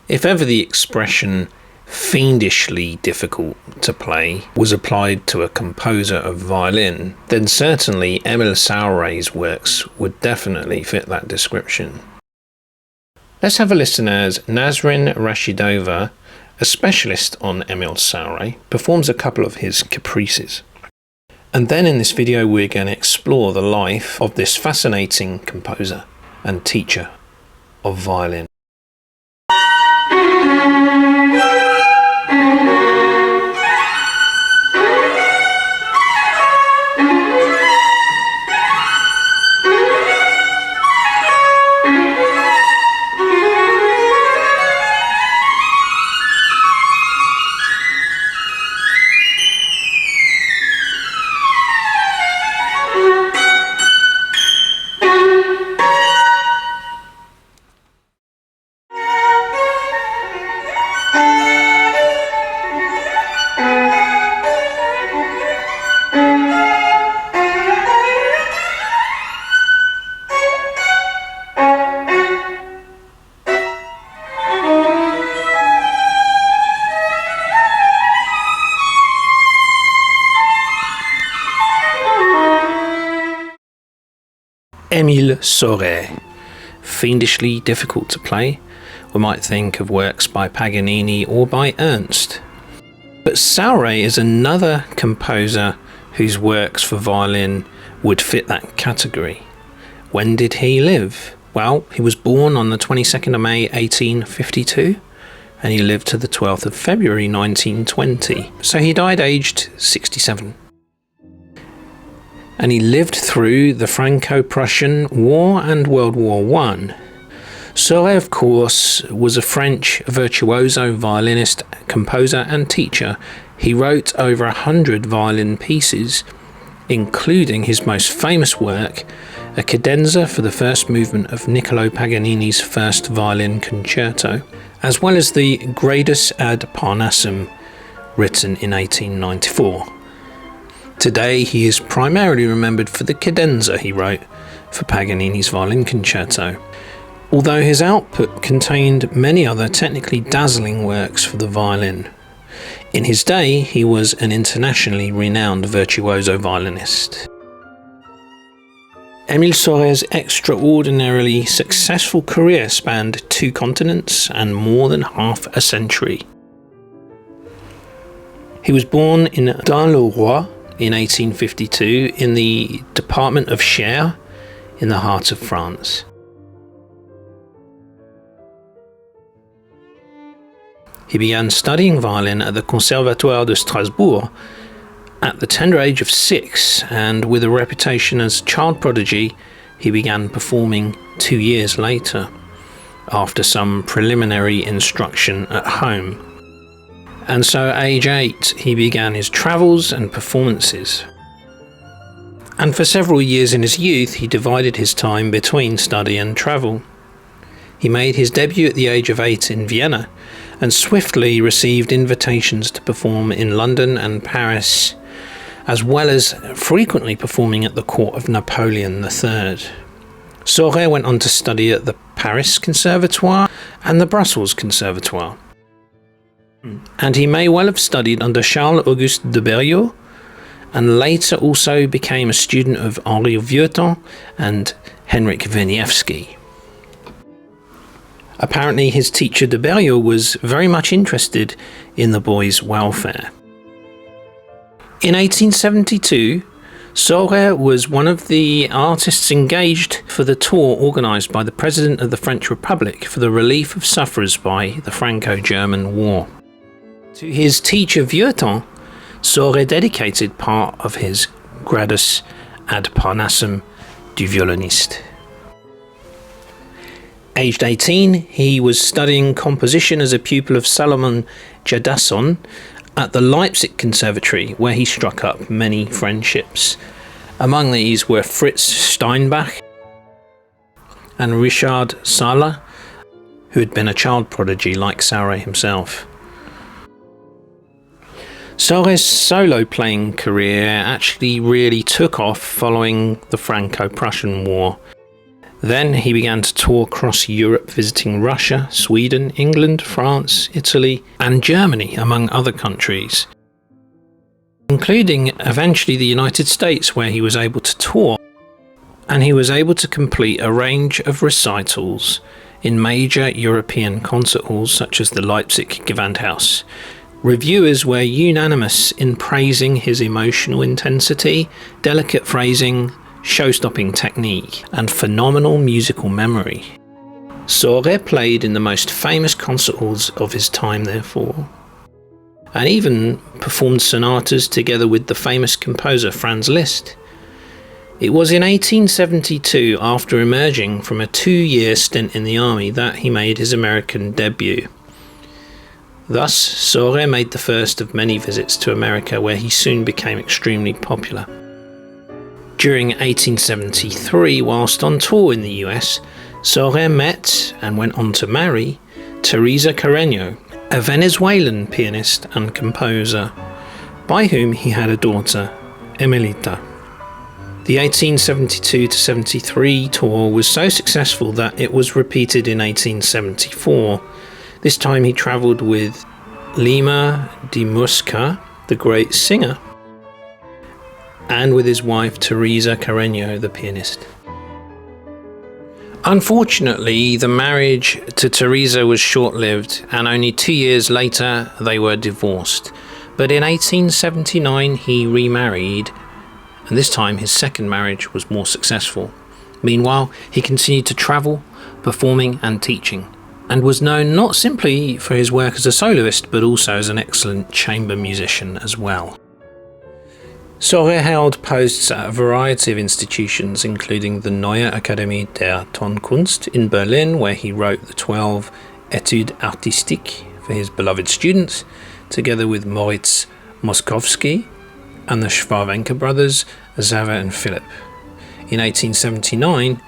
If ever the expression fiendishly difficult to play was applied to a composer of violin, then certainly Émile Sauret's works would definitely fit that description. Let's have a listen as Nasrin Rashidova, a specialist on Émile Sauret, performs a couple of his caprices. And then in this video we're going to explore the life of this fascinating composer and teacher of violin. Émile Sauret, fiendishly difficult to play. We might think of works by Paganini or by Ernst. But Sauret is another composer whose works for violin would fit that category. When did he live? Well, he was born on the 22nd of May 1852 and he lived to the 12th of February 1920. So he died aged 67. And he lived through the Franco-Prussian War and World War I. Sauret, of course, was a French virtuoso violinist, composer and teacher. He wrote over 100 violin pieces, including his most famous work, a cadenza for the first movement of Niccolò Paganini's first violin concerto, as well as the Gradus ad Parnassum, written in 1894. Today he is primarily remembered for the cadenza he wrote for Paganini's violin concerto, although his output contained many other technically dazzling works for the violin. In his day he was an internationally renowned virtuoso violinist. Émile Sauret's extraordinarily successful career spanned 2 continents and more than half a century. He was born in Dun-le-Roi in 1852 in the department of Cher in the heart of France. He began studying violin at the Conservatoire de Strasbourg at the tender age of 6, and with a reputation as child prodigy, he began performing 2 years later, after some preliminary instruction at home. And so at age 8 he began his travels and performances. And for several years in his youth he divided his time between study and travel. He made his debut at the age of 8 in Vienna and swiftly received invitations to perform in London and Paris, as well as frequently performing at the court of Napoleon III. Sauret went on to study at the Paris Conservatoire and the Brussels Conservatoire. And he may well have studied under Charles-Auguste de Berriot, and later also became a student of Henri Vieuxtemps and Henryk Wieniawski. Apparently his teacher de Berriot was very much interested in the boy's welfare. In 1872, Sauret was one of the artists engaged for the tour organised by the President of the French Republic for the relief of sufferers by the Franco-German War. To his teacher Vieuxtemps, Sauret dedicated part of his Gradus ad Parnassum du Violonist. Aged 18, he was studying composition as a pupil of Salomon Jadassohn at the Leipzig Conservatory, where he struck up many friendships. Among these were Fritz Steinbach and Richard Sala, who had been a child prodigy like Sauret himself. Sauret's solo playing career actually really took off following the Franco-Prussian War. Then he began to tour across Europe, visiting Russia, Sweden, England, France, Italy, and Germany, among other countries, including eventually the United States, where he was able to tour, and he was able to complete a range of recitals in major European concert halls such as the Leipzig Gewandhaus. Reviewers were unanimous in praising his emotional intensity, delicate phrasing, show-stopping technique, and phenomenal musical memory. Sauret played in the most famous concert halls of his time, therefore, and even performed sonatas together with the famous composer Franz Liszt. It was in 1872, after emerging from a 2-year stint in the army, that he made his American debut. Thus, Sauret made the first of many visits to America, where he soon became extremely popular. During 1873, whilst on tour in the US, Sauret met and went on to marry Teresa Carreño, a Venezuelan pianist and composer, by whom he had a daughter, Emilita. The 1872-73 tour was so successful that it was repeated in 1874. This time he travelled with Lima de Musca, the great singer, and with his wife Teresa Carreño, the pianist. Unfortunately, the marriage to Teresa was short-lived, and only 2 years later they were divorced. But in 1879 he remarried, and this time his second marriage was more successful. Meanwhile, he continued to travel, performing and teaching, and was known not simply for his work as a soloist, but also as an excellent chamber musician as well. Sauret held posts at a variety of institutions, including the Neue Akademie der Tonkunst in Berlin, where he wrote the 12 Études Artistiques for his beloved students, together with Moritz Moszkowski and the Schwarzenegger brothers, Xaver and Philipp. In 1879,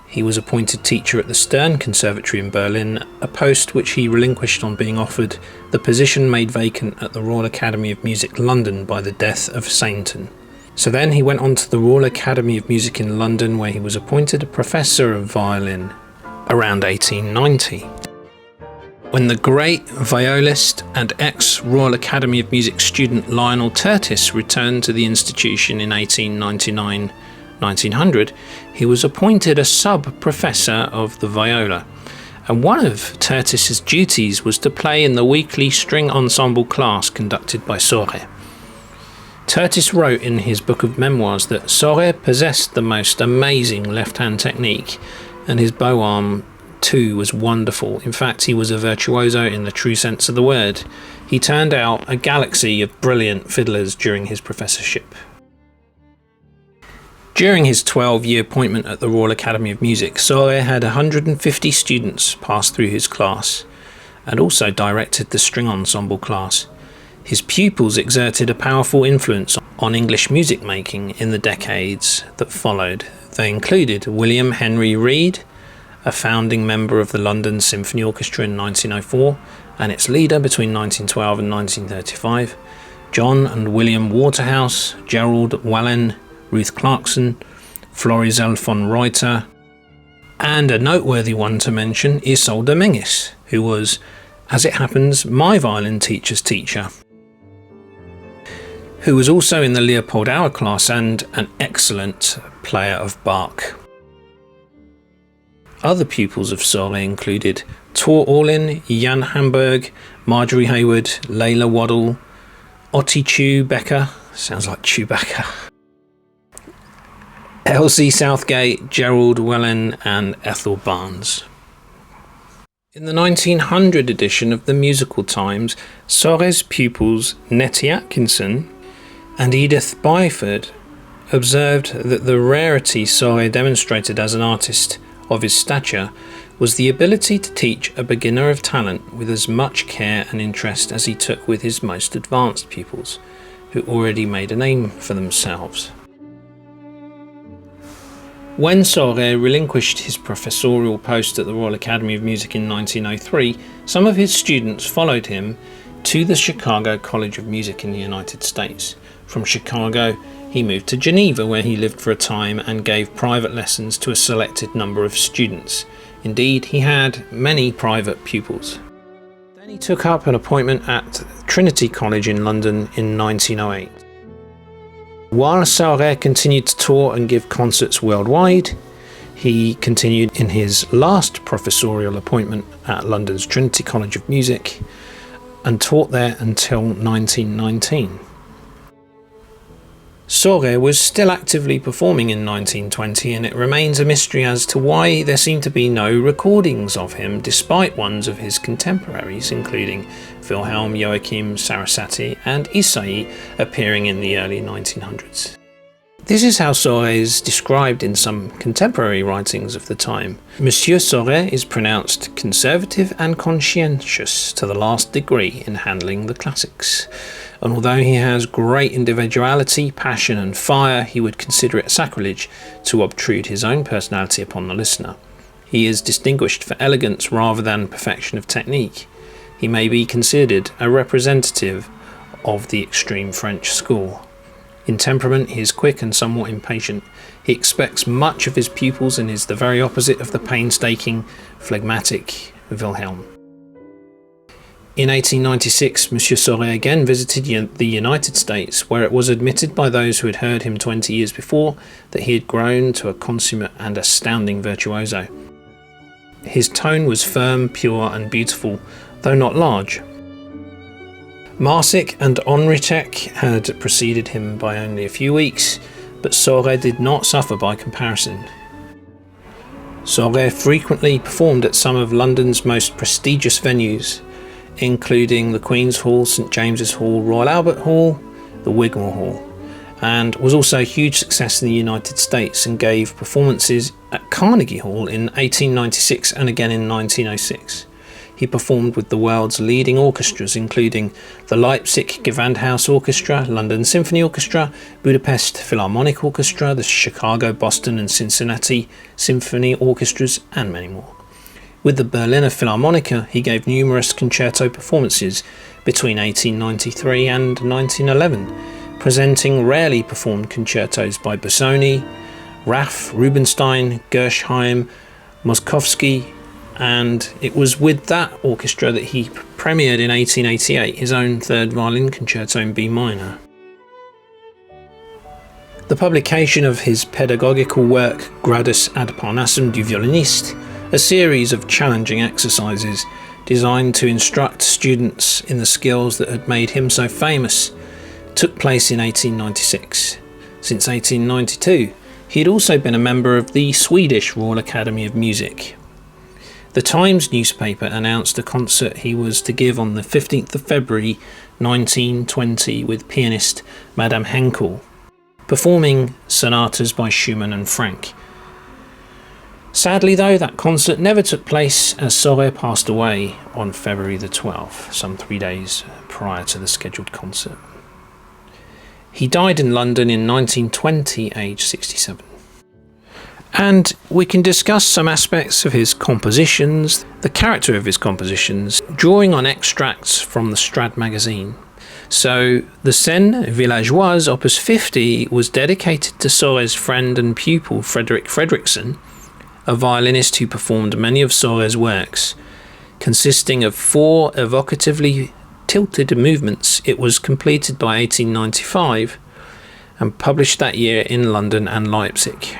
he was appointed teacher at the Stern Conservatory in Berlin, a post which he relinquished on being offered the position made vacant at the Royal Academy of Music London by the death of Sainton. So then he went on to the Royal Academy of Music in London, where he was appointed a professor of violin around 1890. When the great violist and ex-Royal Academy of Music student Lionel Tertis returned to the institution in 1899-1900, he was appointed a sub-professor of the viola, and one of Tertis's duties was to play in the weekly string ensemble class conducted by Sauret. Tertis wrote in his book of memoirs that Sauret possessed the most amazing left-hand technique, and his bow arm too was wonderful. In fact, he was a virtuoso in the true sense of the word. He turned out a galaxy of brilliant fiddlers during his professorship. During his 12-year appointment at the Royal Academy of Music, Sauret had 150 students pass through his class, and also directed the string ensemble class. His pupils exerted a powerful influence on English music making in the decades that followed. They included William Henry Reed, a founding member of the London Symphony Orchestra in 1904, and its leader between 1912 and 1935, John and William Waterhouse, Gerald Wallin, Ruth Clarkson, Florizel von Reuter, and a noteworthy one to mention, Isolde Menges, who was, as it happens, my violin teacher's teacher, who was also in the Leopold Auer class and an excellent player of Bach. Other pupils of Sauret included Tor Orlin, Jan Hamburg, Marjorie Hayward, Layla Waddell, Otti Chew Becker, sounds like Chewbacca, Elsie Southgate, Gerald Wellen and Ethel Barnes. In the 1900 edition of the Musical Times, Sauret's pupils Nettie Atkinson and Edith Byford observed that the rarity Sauret demonstrated as an artist of his stature was the ability to teach a beginner of talent with as much care and interest as he took with his most advanced pupils, who already made a name for themselves. When Sauret relinquished his professorial post at the Royal Academy of Music in 1903, some of his students followed him to the Chicago College of Music in the United States. From Chicago, he moved to Geneva, where he lived for a time and gave private lessons to a selected number of students. Indeed, he had many private pupils. Then he took up an appointment at Trinity College in London in 1908. While Sauret continued to tour and give concerts worldwide, he continued in his last professorial appointment at London's Trinity College of Music and taught there until 1919. Sauret was still actively performing in 1920, and it remains a mystery as to why there seem to be no recordings of him despite ones of his contemporaries, including Wilhelm, Joachim, Sarasate and Ysaÿe, appearing in the early 1900s. This is how Sauret is described in some contemporary writings of the time. Monsieur Sauret is pronounced conservative and conscientious to the last degree in handling the classics. And although he has great individuality, passion and fire, he would consider it sacrilege to obtrude his own personality upon the listener. He is distinguished for elegance rather than perfection of technique. He may be considered a representative of the extreme French school. In temperament, he is quick and somewhat impatient. He expects much of his pupils and is the very opposite of the painstaking, phlegmatic Wilhelm. In 1896, Monsieur Sauret again visited the United States, where it was admitted by those who had heard him 20 years before that he had grown to a consummate and astounding virtuoso. His tone was firm, pure and beautiful, though not large. Marsic and Henritek had preceded him by only a few weeks, but Sauret did not suffer by comparison. Sauret frequently performed at some of London's most prestigious venues, including the Queen's Hall, St James's Hall, Royal Albert Hall, the Wigmore Hall, and was also a huge success in the United States and gave performances at Carnegie Hall in 1896 and again in 1906. He performed with the world's leading orchestras, including the Leipzig Gewandhaus Orchestra, London Symphony Orchestra, Budapest Philharmonic Orchestra, the Chicago, Boston and Cincinnati Symphony Orchestras, and many more. With the Berliner Philharmoniker, he gave numerous concerto performances between 1893 and 1911, presenting rarely performed concertos by Busoni, Raff, Rubinstein, Gershheim, Moszkowski, and it was with that orchestra that he premiered in 1888 his own third violin concerto in B minor. The publication of his pedagogical work Gradus ad Parnassum du Violonist, a series of challenging exercises designed to instruct students in the skills that had made him so famous, took place in 1896. Since 1892, he had also been a member of the Swedish Royal Academy of Music. The Times newspaper announced a concert he was to give on the 15th of February 1920 with pianist Madame Henkel, performing sonatas by Schumann and Franck. Sadly though, that concert never took place as Sauret passed away on February the 12th, some 3 days prior to the scheduled concert. He died in London in 1920, aged 67. And we can discuss some aspects of his compositions, the character of his compositions, drawing on extracts from the Strad magazine. So, the Scène Villageoise, Opus 50, was dedicated to Sauret's friend and pupil Frederick Fredriksson, a violinist who performed many of Sauret's works. Consisting of 4 evocatively tilted movements, it was completed by 1895 and published that year in London and Leipzig.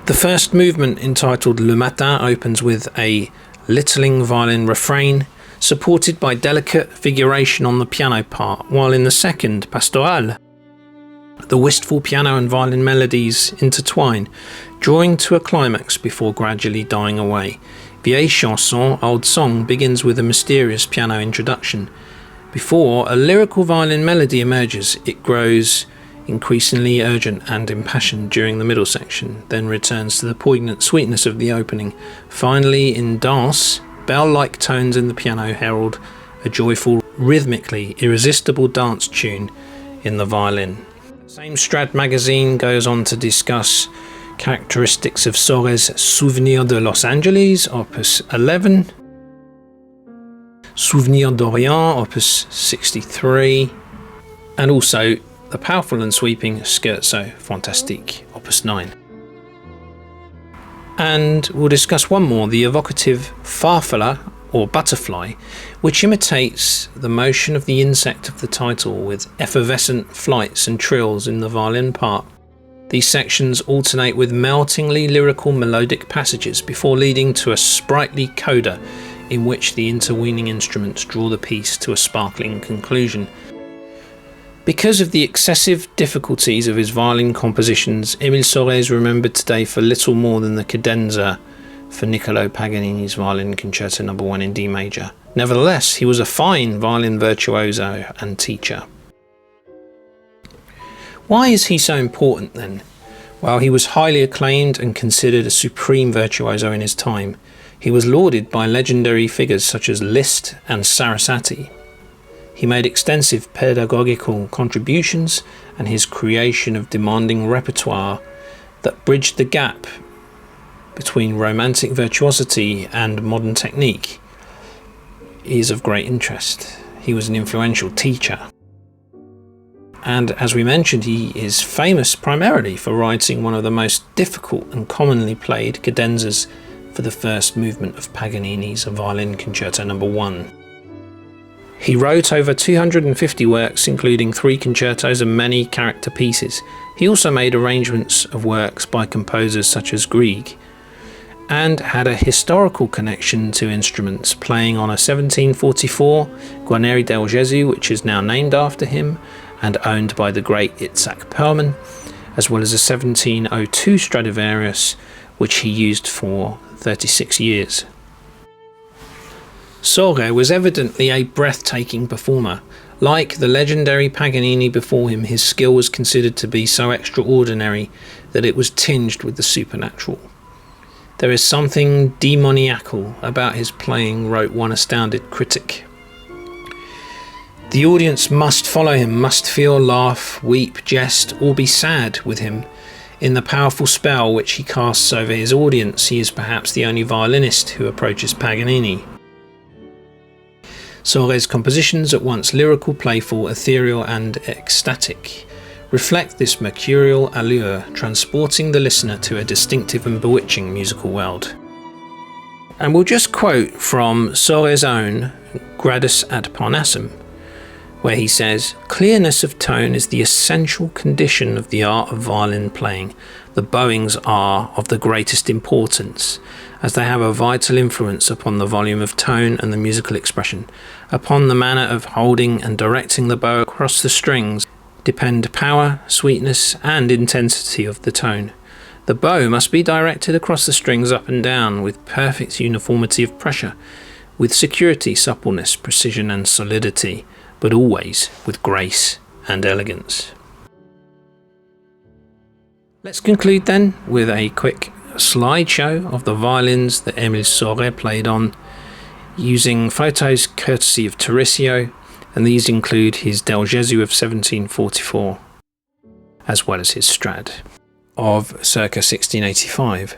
The first movement, entitled Le Matin, opens with a littling violin refrain, supported by delicate figuration on the piano part, while in the second, Pastoral, the wistful piano and violin melodies intertwine, drawing to a climax before gradually dying away. Vieille Chanson, Old Song, begins with a mysterious piano introduction. Before a lyrical violin melody emerges, it grows increasingly urgent and impassioned during the middle section, then returns to the poignant sweetness of the opening. Finally, in Danse, bell-like tones in the piano herald a joyful, rhythmically irresistible dance tune in the violin. The same Strad magazine goes on to discuss characteristics of Sauret's Souvenir de Los Angeles, opus 11, Souvenir d'Orient, opus 63, and also the powerful and sweeping Scherzo Fantastique, Opus 9. And we'll discuss one more, the evocative Farfalla, or butterfly, which imitates the motion of the insect of the title with effervescent flights and trills in the violin part. These sections alternate with meltingly lyrical melodic passages before leading to a sprightly coda in which the intervening instruments draw the piece to a sparkling conclusion. Because of the excessive difficulties of his violin compositions, Émile Sauret is remembered today for little more than the cadenza for Niccolò Paganini's Violin Concerto No. 1 in D major. Nevertheless, he was a fine violin virtuoso and teacher. Why is he so important then? Well, he was highly acclaimed and considered a supreme virtuoso in his time. He was lauded by legendary figures such as Liszt and Sarasate. He made extensive pedagogical contributions, and his creation of demanding repertoire that bridged the gap between romantic virtuosity and modern technique is of great interest. He was an influential teacher. And as we mentioned, he is famous primarily for writing one of the most difficult and commonly played cadenzas for the first movement of Paganini's Violin Concerto No. 1. He wrote over 250 works, including 3 concertos and many character pieces. He also made arrangements of works by composers such as Grieg, and had a historical connection to instruments, playing on a 1744 Guarneri del Gesù, which is now named after him and owned by the great Itzhak Perlman, as well as a 1702 Stradivarius, which he used for 36 years. Sauret was evidently a breathtaking performer. Like the legendary Paganini before him, his skill was considered to be so extraordinary that it was tinged with the supernatural. There is something demoniacal about his playing, wrote one astounded critic. The audience must follow him, must feel, laugh, weep, jest, or be sad with him. In the powerful spell which he casts over his audience, he is perhaps the only violinist who approaches Paganini. Sauret's compositions, at once lyrical, playful, ethereal, and ecstatic, reflect this mercurial allure, transporting the listener to a distinctive and bewitching musical world. And we'll just quote from Sauret's own Gradus ad Parnassum, where he says, "Clearness of tone is the essential condition of the art of violin playing. The bowings are of the greatest importance, as they have a vital influence upon the volume of tone and the musical expression. Upon the manner of holding and directing the bow across the strings depend power, sweetness, and intensity of the tone. The bow must be directed across the strings up and down with perfect uniformity of pressure, with security, suppleness, precision, and solidity, but always with grace and elegance." Let's conclude then with a quick slideshow of the violins that Émile Sauret played on, using photos courtesy of Tarisio, and these include his Del Gesù of 1744, as well as his Strad of circa 1685.